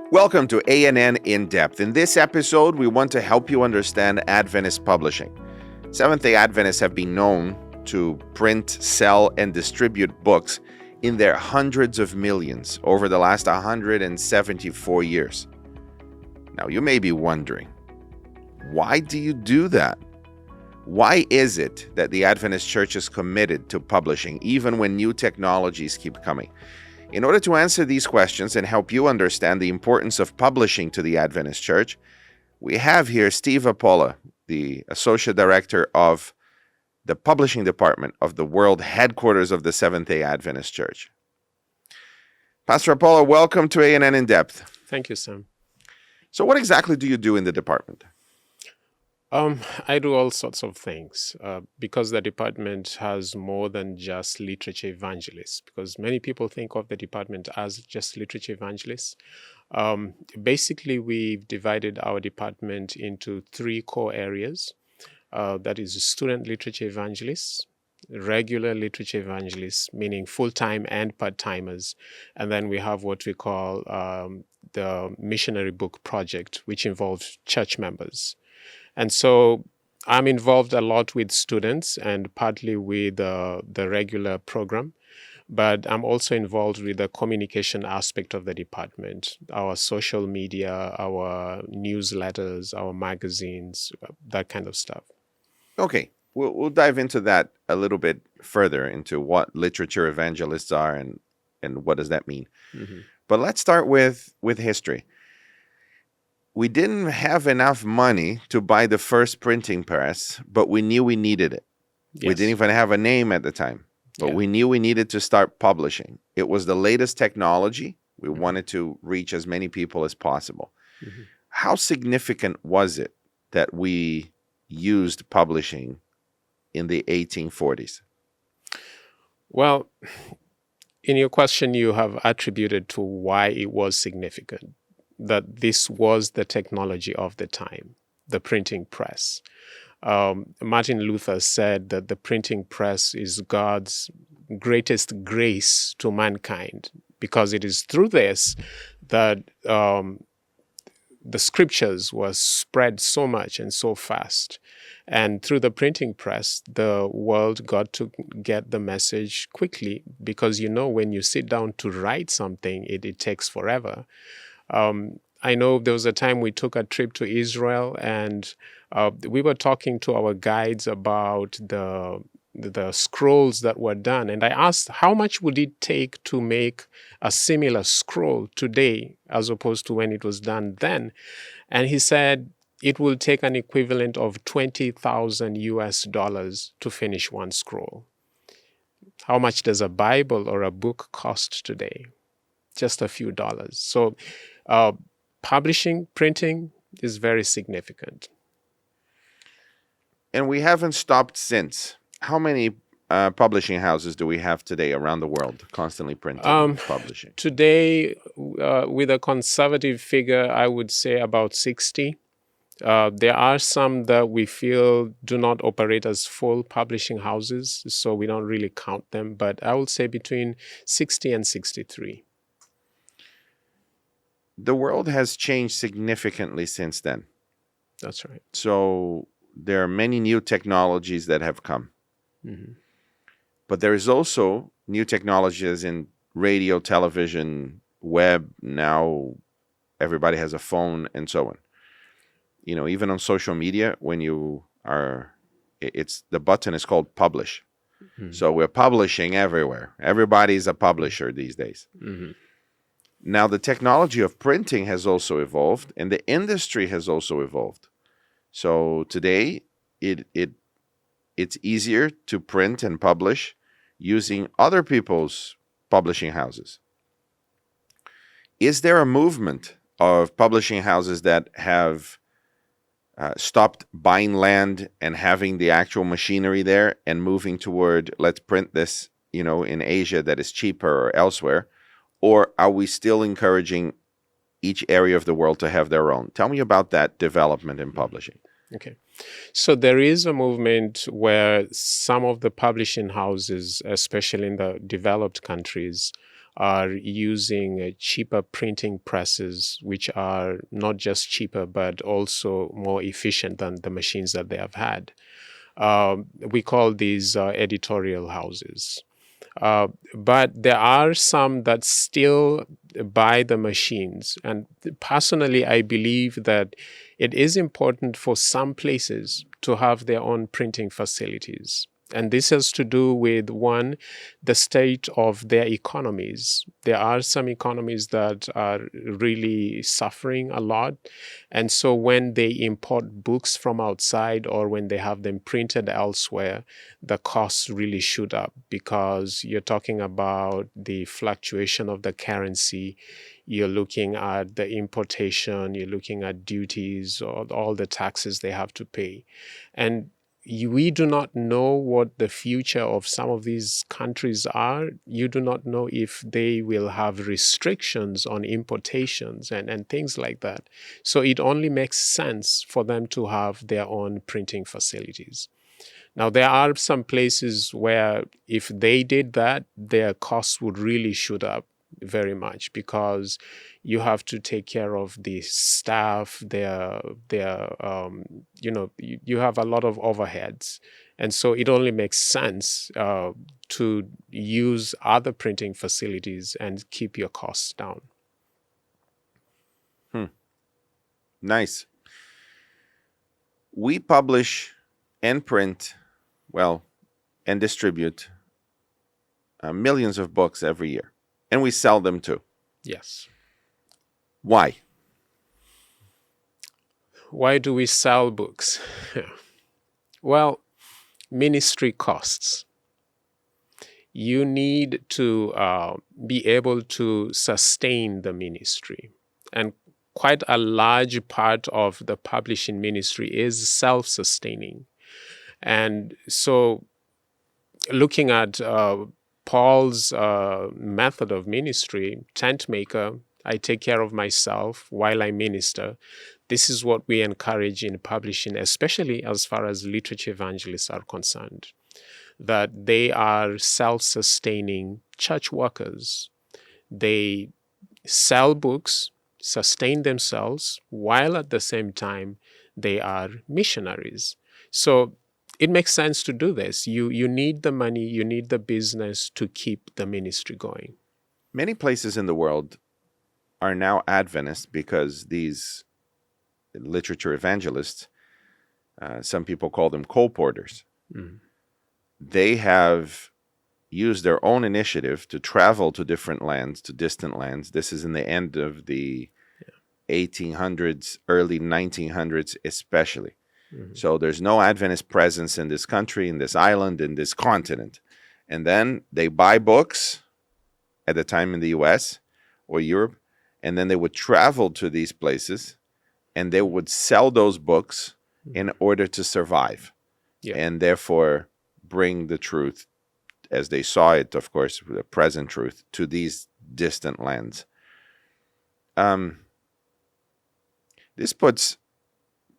Welcome to A&N In Depth. In this episode, we want to help you understand Adventist publishing. Seventh-day Adventists have been known to print, sell, and distribute books in their hundreds of millions over the last 174 years. Now, you may be wondering, why do you do that? Why is it that the Adventist Church is committed to publishing, even when new technologies keep coming? In order to answer these questions and help you understand the importance of publishing to the Adventist Church, we have here Stephen Apola, the Associate Director of the Publishing Department of the World Headquarters of the Seventh-day Adventist Church. Pastor Apola, welcome to A&N In Depth. Thank you, Sam. So what exactly do you do in the department? I do all sorts of things because the department has more than just literature evangelists, because many people think of the department as just literature evangelists. Basically, we've divided our department into three core areas. That is student literature evangelists, regular literature evangelists, meaning full-time and part-timers. And then we have what we call the missionary book project, which involves church members. And so I'm involved a lot with students and partly with the regular program, but I'm also involved with the communication aspect of the department, our social media, our newsletters, our magazines, that kind of stuff. Okay, we'll dive into that a little bit further, into what literature evangelists are and what does that mean. Mm-hmm. But let's start with history. We didn't have enough money to buy the first printing press, but we knew we needed it. Yes. We didn't even have a name at the time, but we knew we needed to start publishing. It was the latest technology. We wanted to reach as many people as possible. Mm-hmm. How significant was it that we used publishing in the 1840s? Well, in your question, you have attributed to why it was significant, that this was the technology of the time, the printing press. Martin Luther said that the printing press is God's greatest grace to mankind, because it is through this that the scriptures were spread so much and so fast. And through the printing press, the world got to get the message quickly, because when you sit down to write something, it takes forever. I know there was a time we took a trip to Israel, and we were talking to our guides about the scrolls that were done. And I asked, how much would it take to make a similar scroll today as opposed to when it was done then? And he said it will take an equivalent of $20,000 to finish one scroll. How much does a Bible or a book cost today? Just a few dollars. So publishing, printing is very significant. And we haven't stopped since. How many publishing houses do we have today around the world constantly printing and publishing? Today, with a conservative figure, I would say about 60. There are some that we feel do not operate as full publishing houses, so we don't really count them. But I would say between 60 and 63. The world has changed significantly since then. That's right. So there are many new technologies that have come. Mm-hmm. But there is also new technologies in radio, television, web. Now everybody has a phone and so on. Even on social media, when you are, the button is called publish. Mm-hmm. So we're publishing everywhere. Everybody's a publisher these days. Mm-hmm. Now, the technology of printing has also evolved, and the industry has also evolved. So today, it's easier to print and publish using other people's publishing houses. Is there a movement of publishing houses that have stopped buying land and having the actual machinery there and moving toward, let's print this, in Asia that is cheaper or elsewhere? Or are we still encouraging each area of the world to have their own? Tell me about that development in publishing. Okay. So there is a movement where some of the publishing houses, especially in the developed countries, are using cheaper printing presses, which are not just cheaper, but also more efficient than the machines that they have had. We call these editorial houses. But there are some that still buy the machines. And personally, I believe that it is important for some places to have their own printing facilities. And this has to do with, one, the state of their economies. There are some economies that are really suffering a lot. And so when they import books from outside or when they have them printed elsewhere, the costs really shoot up because you're talking about the fluctuation of the currency. You're looking at the importation, you're looking at duties, or all the taxes they have to pay. And we do not know what the future of some of these countries are. You do not know if they will have restrictions on importations and things like that. So it only makes sense for them to have their own printing facilities. Now, there are some places where if they did that, their costs would really shoot up very much because you have to take care of the staff, you have a lot of overheads. And so it only makes sense to use other printing facilities and keep your costs down. Nice. We publish and print, and distribute millions of books every year. And we sell them too. Yes. Why? Why do we sell books? Well, ministry costs. You need to be able to sustain the ministry. And quite a large part of the publishing ministry is self-sustaining. And so looking at Paul's method of ministry, tent maker, I take care of myself while I minister. This is what we encourage in publishing, especially as far as literature evangelists are concerned, that they are self-sustaining church workers. They sell books, sustain themselves, while at the same time they are missionaries. So it makes sense to do this. You need the money, you need the business to keep the ministry going. Many places in the world are now Adventist because these literature evangelists, some people call them colporteurs, they have used their own initiative to travel to different lands, to distant lands. This is in the end of the 1800s, early 1900s especially. So there's no Adventist presence in this country, in this island, in this continent. And then they buy books at the time in the US or Europe, and then they would travel to these places and they would sell those books in order to survive and therefore bring the truth as they saw it, of course, the present truth, to these distant lands. This puts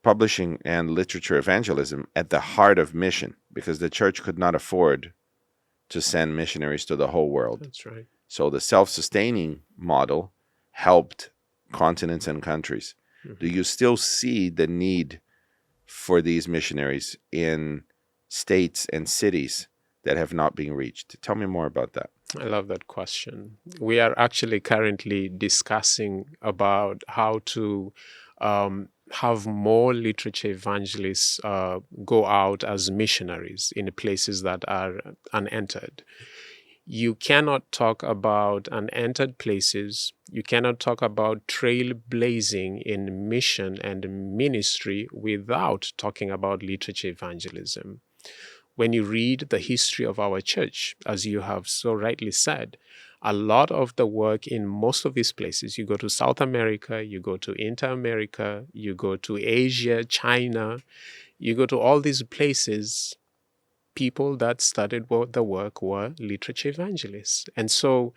publishing and literature evangelism at the heart of mission because the church could not afford to send missionaries to the whole world. That's right. So the self-sustaining model helped continents and countries. Do you still see the need for these missionaries in states and cities that have not been reached? Tell me more about that. I love that question. We are actually currently discussing about how to have more literature evangelists go out as missionaries in places that are unentered. You cannot talk about unentered places. You cannot talk about trailblazing in mission and ministry without talking about literature evangelism. When you read the history of our church, as you have so rightly said, a lot of the work in most of these places, you go to South America, you go to Inter-America, you go to Asia, China, you go to all these places, people that started the work were literature evangelists. And so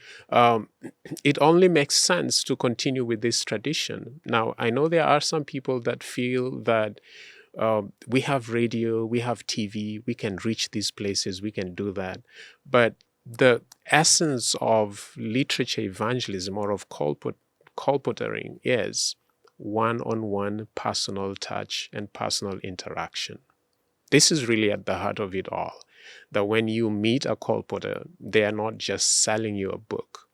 it only makes sense to continue with this tradition. Now, I know there are some people that feel that we have radio, we have TV, we can reach these places, we can do that. But the essence of literature evangelism or of colporteuring is one-on-one personal touch and personal interaction. This is really at the heart of it all. That when you meet a colporteur, they are not just selling you a book,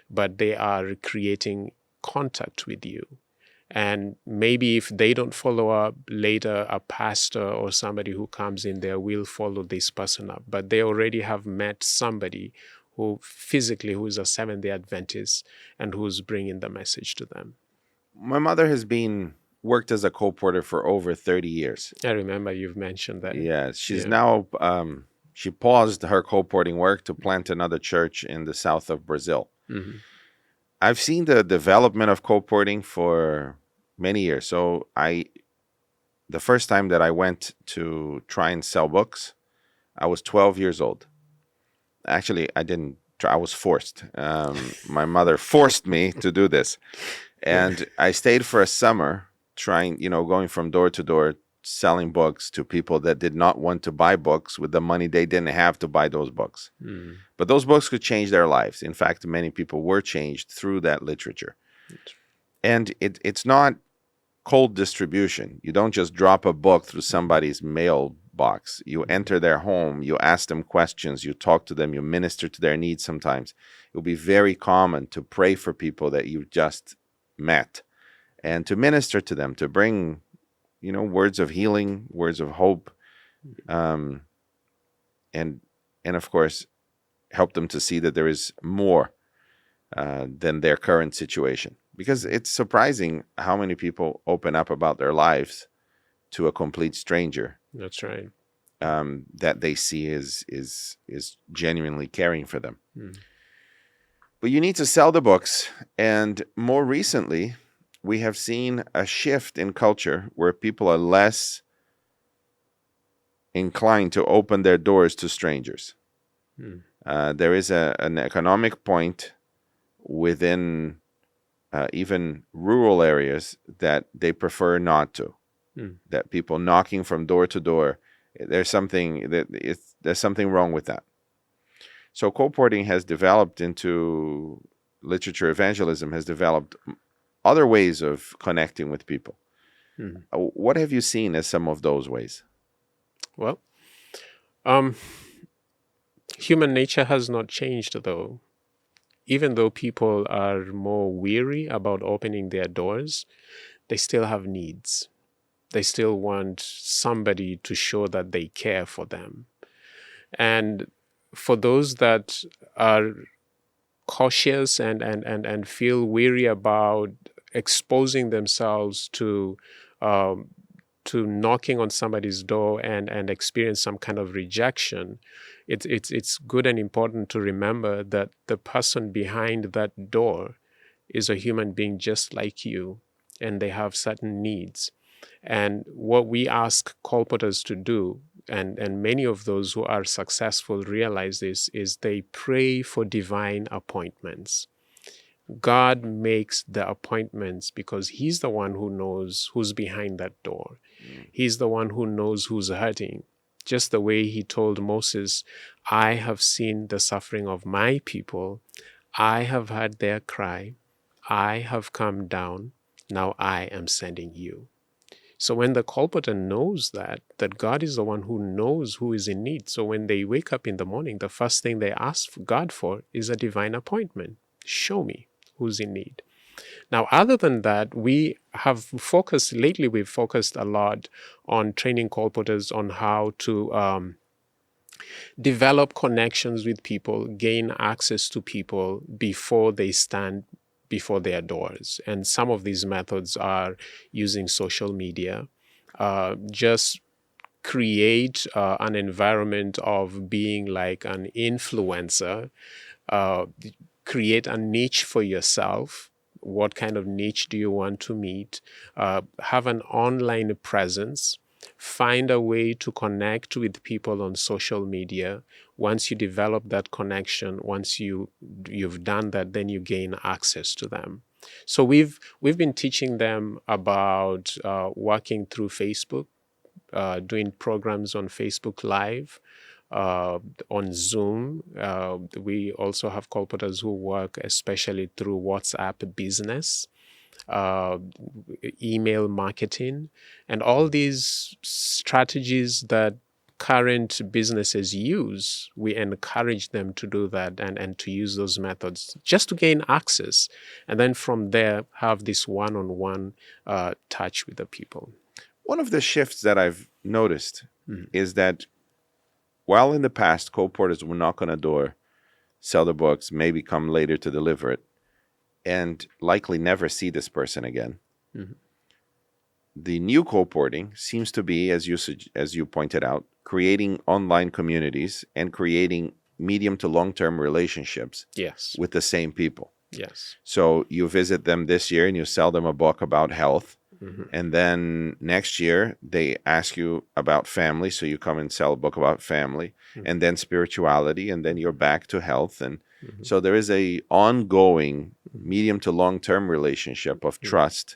but they are creating contact with you. And maybe if they don't follow up later, a pastor or somebody who comes in there will follow this person up. But they already have met somebody who is a Seventh-day Adventist and who's bringing the message to them. My mother has worked as a colporteur for over 30 years. I remember you've mentioned that. Yeah, she's now, she paused her colporting work to plant another church in the south of Brazil. Mm-hmm. I've seen the development of colporting for many years. So the first time that I went to try and sell books, I was 12 years old. Actually, I didn't try, I was forced. My mother forced me to do this. And I stayed for a summer trying, going from door to door, selling books to people that did not want to buy books with the money they didn't have to buy those books. Mm. But those books could change their lives. In fact, many people were changed through that literature. And it's not cold distribution. You don't just drop a book through somebody's mailbox. You enter their home, you ask them questions, you talk to them, you minister to their needs sometimes. It will be very common to pray for people that you just met and to minister to them, to bring words of healing, words of hope, and of course, help them to see that there is more than their current situation. Because it's surprising how many people open up about their lives to a complete stranger. That's right. That they see is genuinely caring for them. Mm. But you need to sell the books, and more recently, we have seen a shift in culture where people are less inclined to open their doors to strangers. There is an economic point within even rural areas that they prefer not to. That people knocking from door to door, there's something wrong with that. So colporting has developed into literature evangelism, has developed other ways of connecting with people. What have you seen as some of those ways? Well, human nature has not changed, though. Even though people are more weary about opening their doors, they still have needs. They still want somebody to show that they care for them. And for those that are cautious and feel weary about exposing themselves to knocking on somebody's door and experience some kind of rejection, it's good and important to remember that the person behind that door is a human being just like you, and they have certain needs. And what we ask colporteurs to do, and many of those who are successful realize this, is they pray for divine appointments. God makes the appointments because He's the one who knows who's behind that door. He's the one who knows who's hurting. Just the way He told Moses, I have seen the suffering of my people. I have heard their cry. I have come down. Now I am sending you. So when the colporteur knows that God is the one who knows who is in need, so when they wake up in the morning, the first thing they ask God for is a divine appointment. Show me who's in need. Now, other than that, we've focused a lot on training colporteurs on how to develop connections with people, gain access to people before they stand before their doors. And some of these methods are using social media. Just create an environment of being like an influencer. Create a niche for yourself. What kind of niche do you want to meet? Have an online presence. Find a way to connect with people on social media. Once you develop that connection, once you've done that, then you gain access to them. So we've been teaching them about working through Facebook, doing programs on Facebook Live, on Zoom. We also have colporteurs who work especially through WhatsApp business, email marketing, and all these strategies that current businesses use. We encourage them to do that and to use those methods just to gain access. And then from there, have this one-on-one touch with the people. One of the shifts that I've noticed is that while in the past, colporteurs would knock on a door, sell the books, maybe come later to deliver it, and likely never see this person again. The new colporting seems to be, as you pointed out, creating online communities and creating medium to long-term relationships with the same people. Yes. So you visit them this year and you sell them a book about health. And then next year they ask you about family. So you come and sell a book about family and then spirituality, and then you're back to health. And so there is a ongoing medium to long-term relationship of trust,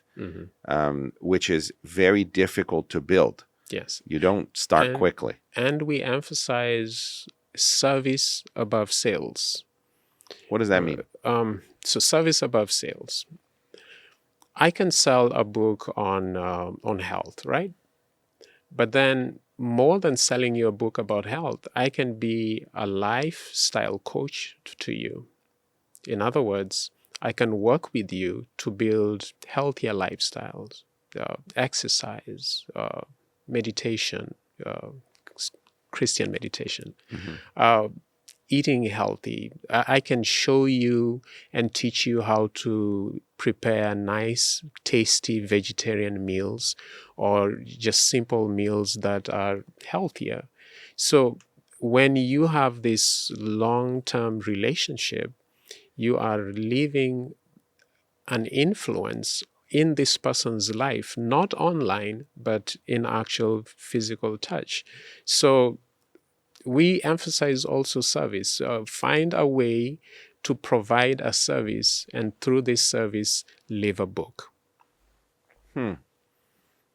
which is very difficult to build. Yes. You don't start quickly. And we emphasize service above sales. What does that mean? So service above sales. I can sell a book on health, right? But then more than selling you a book about health, I can be a lifestyle coach to you. In other words, I can work with you to build healthier lifestyles, exercise, meditation, Christian meditation, eating healthy. I can show you and teach you how to prepare nice, tasty vegetarian meals or just simple meals that are healthier. So when you have this long-term relationship, you are leaving an influence in this person's life, not online, but in actual physical touch. So we emphasize also service. Find a way to provide a service, and through this service, live a book.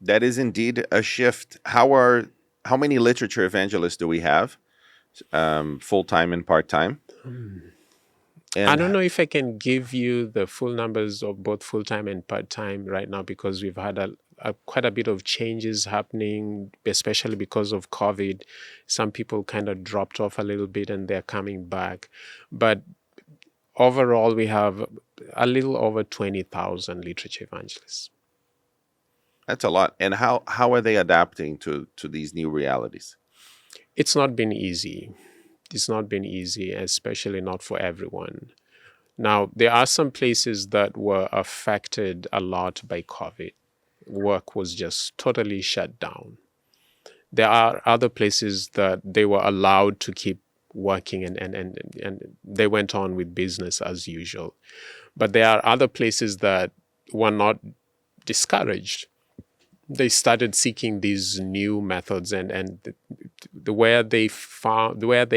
That is indeed a shift. How many literature evangelists do we have, full-time and part-time? I don't know if I can give you the full numbers of both full-time and part-time right now, because we've had quite a bit of changes happening, especially because of COVID. Some people kind of dropped off a little bit and they're coming back. But overall, we have a little over 20,000 literature evangelists. That's a lot. And how are they adapting to these new realities? It's not been easy. It's not been easy, especially not for everyone. Now, there are some places that were affected a lot by COVID. Work was just totally shut down. There are other places that they were allowed to keep working and they went on with business as usual. But there are other places that were not discouraged. They started seeking these new methods, and where they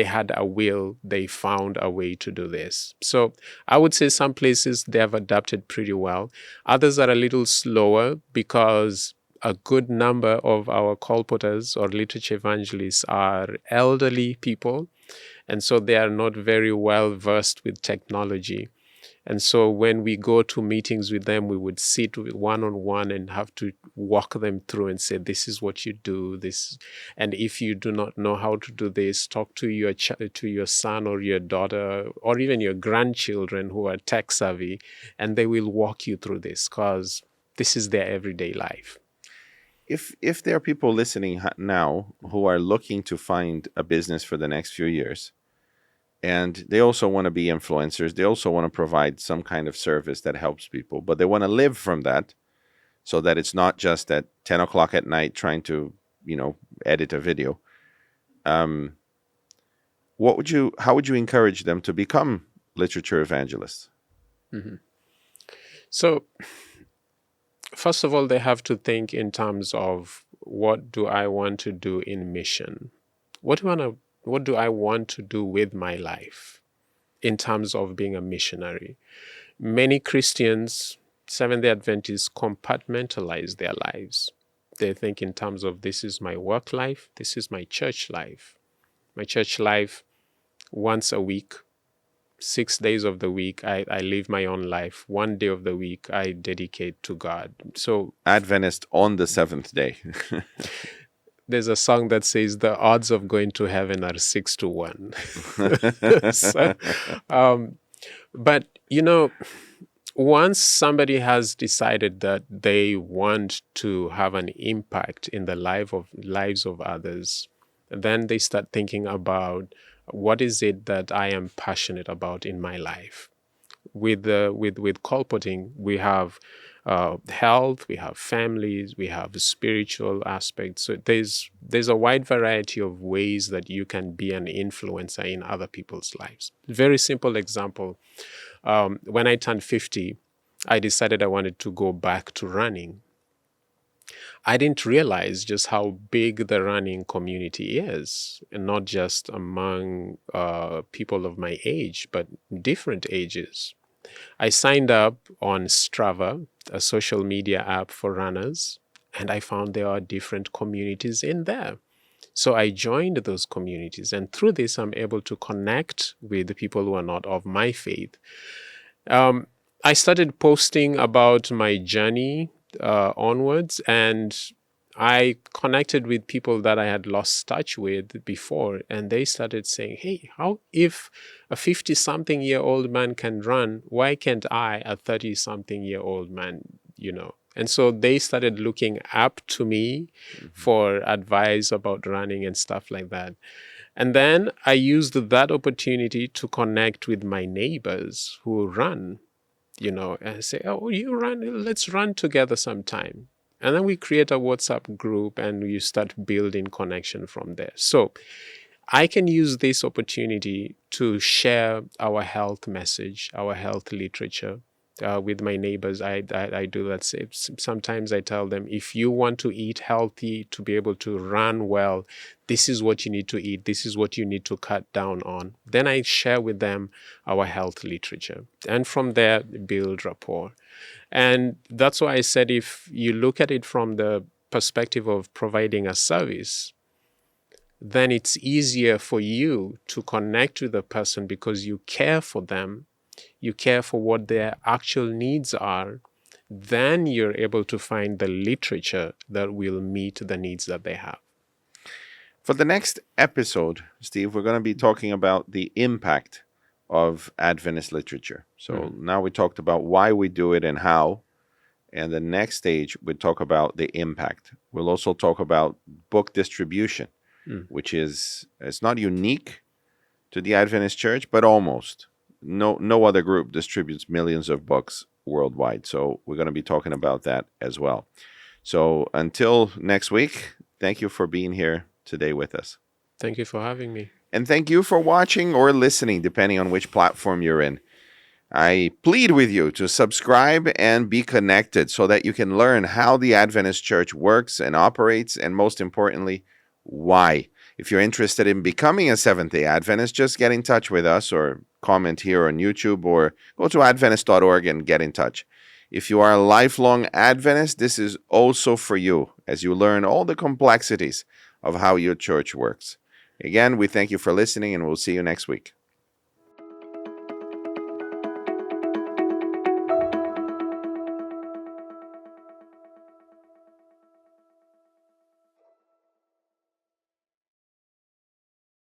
had a will, they found a way to do this. So I would say some places they have adapted pretty well. Others are a little slower because a good number of our colporteurs or literature evangelists are elderly people, and so they are not very well versed with technology. And so when we go to meetings with them, we would sit one-on-one and have to walk them through and say, this is what you do. And if you do not know how to do this, talk to your son or your daughter or even your grandchildren who are tech savvy, and they will walk you through this because this is their everyday life. If there are people listening now who are looking to find a business for the next few years, and they also want to be influencers, they also want to provide some kind of service that helps people, but they want to live from that so that it's not just at 10 o'clock at night trying to, edit a video. How would you encourage them to become literature evangelists? So, first of all, they have to think in terms of, what do I want to do in mission? What do I want to do with my life in terms of being a missionary? Many Christians, Seventh-day Adventists, compartmentalize their lives. They think in terms of, this is my work life, this is my church life. My church life, once a week, 6 days of the week, I live my own life. 1 day of the week, I dedicate to God. So Adventist on the seventh day. there's a song that says the odds of going to heaven are 6-1. But, once somebody has decided that they want to have an impact in the lives of others, then they start thinking about what is it that I am passionate about in my life. With colporting, we have health, we have families, we have spiritual aspects. So there's a wide variety of ways that you can be an influencer in other people's lives. Very simple example. When I turned 50, I decided I wanted to go back to running. I didn't realize just how big the running community is, and not just among people of my age, but different ages. I signed up on Strava, a social media app for runners, and I found there are different communities in there. So I joined those communities, and through this, I'm able to connect with the people who are not of my faith. I started posting about my journey onwards, and I connected with people that I had lost touch with before, and they started saying, hey, how if a 50-something-year-old man can run, why can't I, a 30-something-year-old man, And so they started looking up to me for advice about running and stuff like that. And then I used that opportunity to connect with my neighbors who run, and say, oh, you run, let's run together sometime. And then we create a WhatsApp group and you start building connection from there. So I can use this opportunity to share our health message, our health literature with my neighbors. I do that. Sometimes I tell them, if you want to eat healthy, to be able to run well, this is what you need to eat. This is what you need to cut down on. Then I share with them our health literature. And from there, build rapport. And that's why I said, if you look at it from the perspective of providing a service, then it's easier for you to connect with the person because you care for them, you care for what their actual needs are. Then you're able to find the literature that will meet the needs that they have. For the next episode, Steve, we're going to be talking about the impact of Adventist literature. So now we talked about why we do it and how. And the next stage, we talk about the impact. We'll also talk about book distribution, which is, it's not unique to the Adventist Church, but almost. No other group distributes millions of books worldwide. So we're going to be talking about that as well. So until next week, thank you for being here today with us. Thank you for having me. And thank you for watching or listening, depending on which platform you're in. I plead with you to subscribe and be connected so that you can learn how the Adventist Church works and operates, and most importantly, why. If you're interested in becoming a Seventh-day Adventist, just get in touch with us or comment here on YouTube or go to adventist.org and get in touch. If you are a lifelong Adventist, this is also for you as you learn all the complexities of how your church works. Again, we thank you for listening, and we'll see you next week.